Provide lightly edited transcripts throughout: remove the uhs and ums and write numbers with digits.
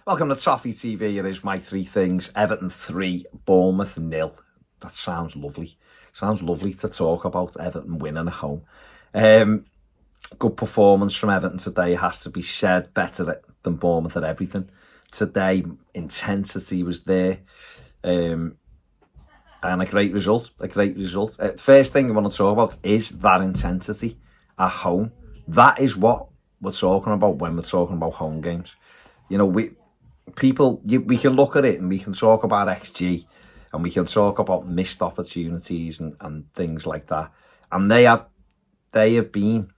Welcome to Toffee TV. Here is my three things. Everton 3, Bournemouth 0. That sounds lovely. Sounds lovely to talk about Everton winning at home. Good performance from Everton today, has to be said. Better than Bournemouth at everything. Today, intensity was there. And a great result. First thing I want to talk about is that intensity at home. That is what we're talking about when we're talking about home games. You know, we can look at it and we can talk about XG and we can talk about missed opportunities and things like that. And they have been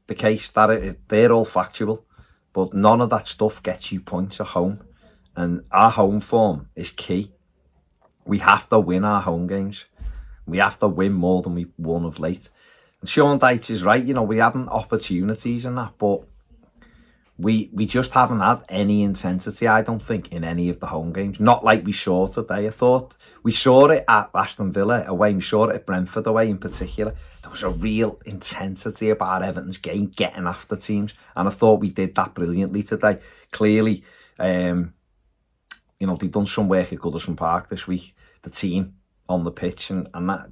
the case that they're all factual, but none of that stuff gets you points at home. And our home form is key. We have to win our home games. We have to win more than we've won of late. And Sean Dyche is right, you know, we haven't opportunities in that, but we just haven't had any intensity, I don't think, in any of the home games. Not like we saw today. I thought we saw it at Aston Villa away. We saw it at Brentford away in particular. There was a real intensity about Everton's game, getting after teams. And I thought we did that brilliantly today. Clearly, you know, they've done some work at Goodison Park this week, the team on the pitch. And that,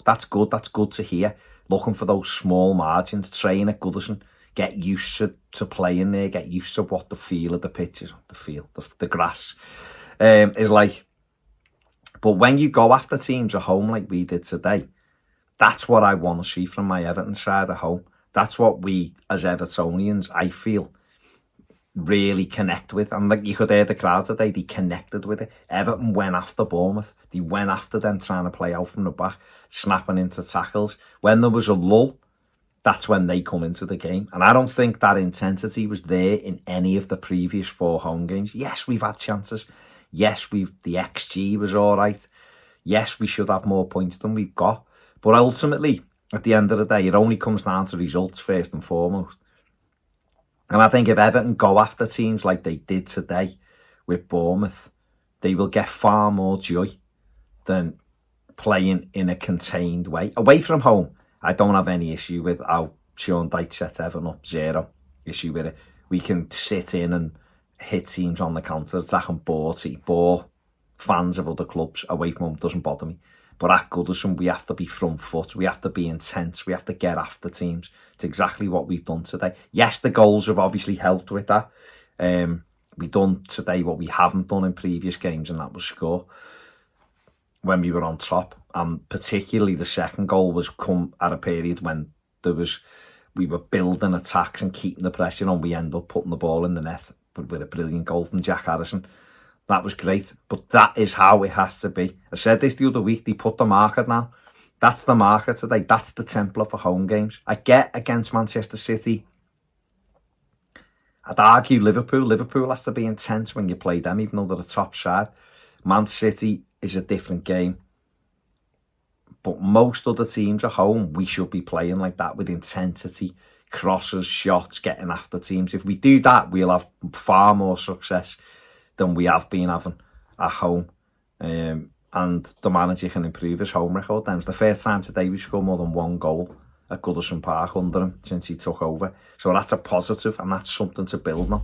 that's good. That's good to hear. Looking for those small margins, train at Goodison. Get used to playing there, get used to what the feel of the pitch is, the grass is like. But when you go after teams at home like we did today, that's what I want to see from my Everton side at home. That's what we, as Evertonians, I feel, really connect with. And like you could hear the crowd today, they connected with it. Everton went after Bournemouth. They went after them trying to play out from the back, snapping into tackles. When there was a lull, that's when they come into the game. And I don't think that intensity was there in any of the previous 4 home games. Yes, we've had chances. Yes, the XG was all right. Yes, we should have more points than we've got. But ultimately, at the end of the day, it only comes down to results first and foremost. And I think if Everton go after teams like they did today with Bournemouth, they will get far more joy than playing in a contained way. Away from home, I don't have any issue with how Sean Dyche set Everton up. Zero issue with it. We can sit in and hit teams on the counter attack and bore fans of other clubs away from home. Doesn't bother me. But at Goodison, we have to be front foot. We have to be intense. We have to get after teams. It's exactly what we've done today. Yes, the goals have obviously helped with that. We done today what we haven't done in previous games, and that was score when we were on top. And particularly the second goal was come at a period when we were building attacks and keeping the pressure on. We end up putting the ball in the net, but with a brilliant goal from Jack Harrison. That was great, but that is how it has to be. I said this the other week, they put the marker down. That's the marker today. That's the template for home games. I get against Manchester City. I'd argue Liverpool. Liverpool has to be intense when you play them, even though they're the top side. Man City is a different game. But most other teams at home, we should be playing like that with intensity, crosses, shots, getting after teams. If we do that, we'll have far more success than we have been having at home. And the manager can improve his home record. Then it's the first time today we scored more than 1 goal at Goodison Park under him since he took over. So that's a positive, and that's something to build on.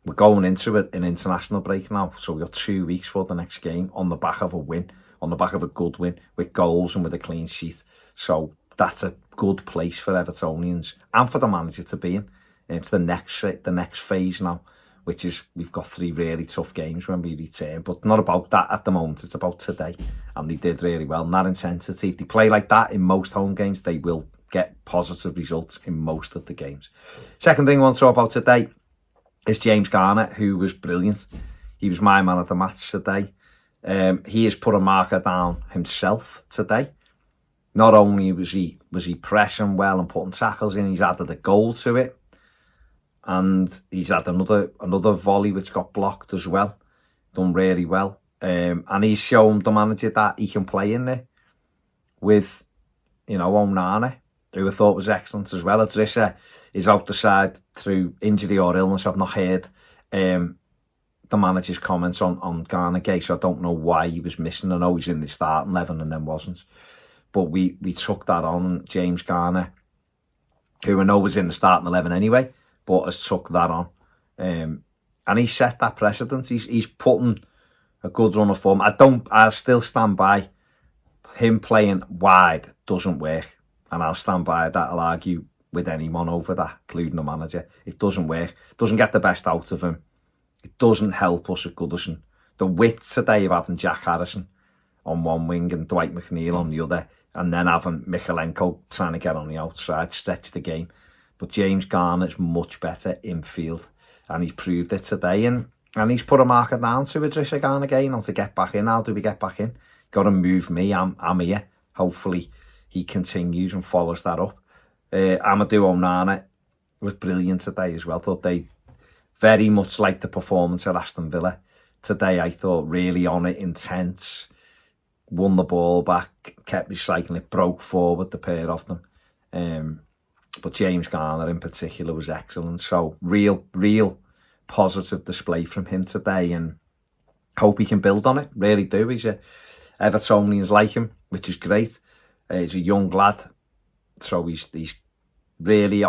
We're going into an international break now, so we've got 2 weeks for the next game on the back of a win, on the back of a good win, with goals and with a clean sheet. So that's a good place for Evertonians and for the manager to be in. It's the next phase now, which is we've got 3 really tough games when we return, but not about that at the moment. It's about today, and they did really well. And that intensity, if they play like that in most home games, they will get positive results in most of the games. Second thing I want to talk about today is James Garner, who was brilliant. He was my man of the match today. He has put a marker down himself today. Not only was he pressing well and putting tackles in, he's added a goal to it. And he's had another volley which got blocked as well. Done really well. And he's shown the manager that he can play in there with, you know, Onana, who I thought was excellent as well. Adrissa is out the side through injury or illness. I've not heard the manager's comments on Garner Gay, so I don't know why he was missing. I know he's in the starting 11 and then wasn't. But we took that on. James Garner, who I know was in the starting 11 anyway, but has took that on. And he set that precedent. He's putting a good run of form. I still stand by him playing wide doesn't work. And I'll stand by that. I'll argue with anyone over that, including the manager. It doesn't work. It doesn't get the best out of him. It doesn't help us at Goodison. The width today of having Jack Harrison on one wing and Dwight McNeil on the other, and then having Mykolenko trying to get on the outside, stretch the game. But James Garner's much better infield, and he proved it today. And he's put a marker down to Idrissa Garner again, to get back in. How do we get back in? Got to move me. I'm here. Hopefully he continues and follows that up. Amadou Onana was brilliant today as well. Thought they very much like the performance at Aston Villa today. I thought really on it, intense, won the ball back, kept recycling it, broke forward, the pair of them. But James Garner in particular was excellent. So real positive display from him today, and hope he can build on it. Really do. He's Evertonians like him, which is great. He's a young lad, so he's really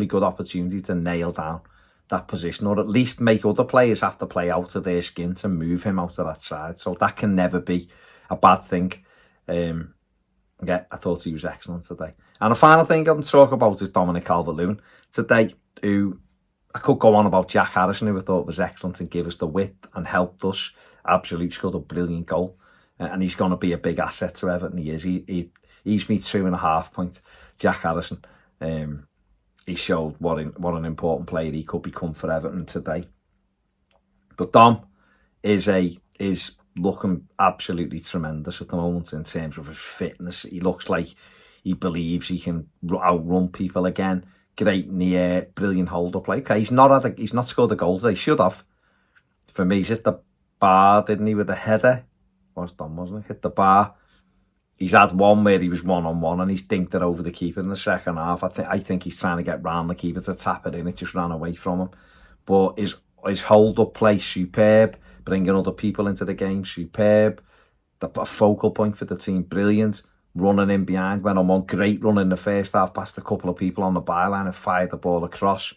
good opportunity to nail down that position, or at least make other players have to play out of their skin to move him out of that side. So that can never be a bad thing. Yeah, I thought he was excellent today. And the final thing I'm talking about is Dominic Calvert-Lewin today, who I could go on about Jack Harrison, who I thought was excellent and gave us the width and helped us. Absolutely scored a brilliant goal. And he's going to be a big asset to Everton. He is. He's me 2.5 points. Jack Harrison. He showed what an important player he could become for Everton today. But Dom is looking absolutely tremendous at the moment in terms of his fitness. He looks like he believes he can outrun people again. Great in the air, brilliant hold-up play. Okay, he's not scored the goals they should have. For me, he's hit the bar, didn't he, with a header? Was done, wasn't it? Hit the bar. He's had one where he was one-on-one and he's dinked it over the keeper in the second half. I think he's trying to get round the keeper to tap it in. It just ran away from him. But his hold-up play, superb. Bringing other people into the game, superb. A focal point for the team, brilliant. Running in behind, went on one great run in the first half, past a couple of people on the byline and fired the ball across.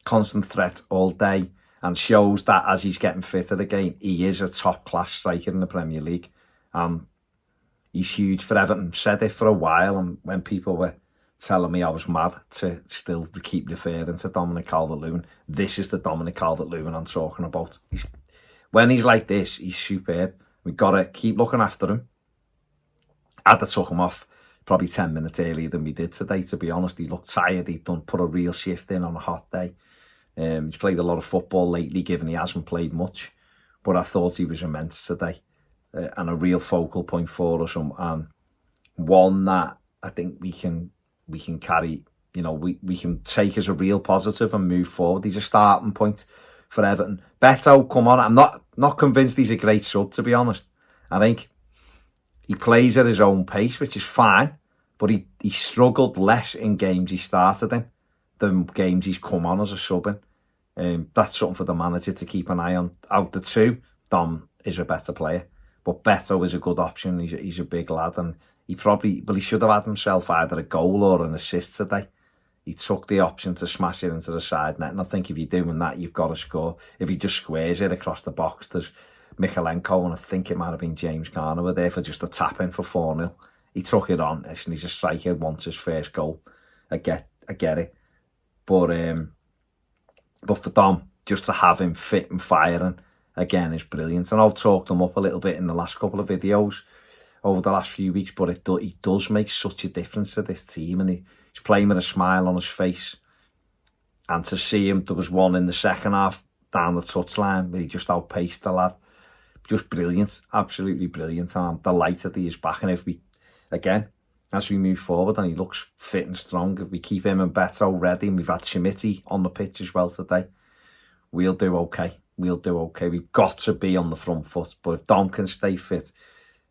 Constant threat all day, and shows that as he's getting fitter again, he is a top-class striker in the Premier League. He's huge for Everton. Said it for a while, and when people were telling me I was mad to still keep referring to Dominic Calvert-Lewin, this is the Dominic Calvert-Lewin I'm talking about. When he's like this, he's superb. We've got to keep looking after him. I'd have took him off probably 10 minutes earlier than we did today, to be honest. He looked tired. He'd put a real shift in on a hot day. He's played a lot of football lately, given he hasn't played much. But I thought he was immense today. And a real focal point for us. And one that I think we can carry, we can take as a real positive and move forward. He's a starting point for Everton. Beto, come on. I'm not convinced he's a great sub, to be honest. I think he plays at his own pace, which is fine, but he struggled less in games he started in than games he's come on as a sub in. That's something for the manager to keep an eye on. Out the two, Dom is a better player, but Beto is a good option. He's a big lad, and he should have had himself either a goal or an assist today. He took the option to smash it into the side net, and I think if you're doing that, you've got to score. If he just squares it across the box, there's Mykolenko, and I think it might have been James Garner, were there for just a tap in for 4-0. He took it on, and he's a striker, wants his first goal. I get it. But for Dom, just to have him fit and firing again is brilliant. And I've talked him up a little bit in the last couple of videos over the last few weeks, but he does make such a difference to this team, and he's playing with a smile on his face. And to see him, there was one in the second half down the touchline where he just outpaced the lad. Just brilliant, absolutely brilliant. And I'm delighted he is back. And if we, again, as we move forward and he looks fit and strong, if we keep him and Beto ready, and we've had Schmitty on the pitch as well today, we'll do okay. We'll do okay. We've got to be on the front foot. But if Dom can stay fit,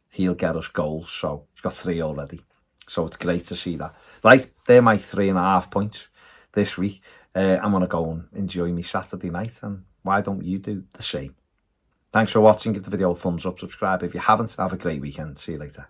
he'll get us goals. So he's got 3 already. So it's great to see that. Right, they're my 3.5 points this week. I'm going to go and enjoy me Saturday night. And why don't you do the same? Thanks for watching. Give the video a thumbs up, subscribe if you haven't. Have a great weekend. See you later.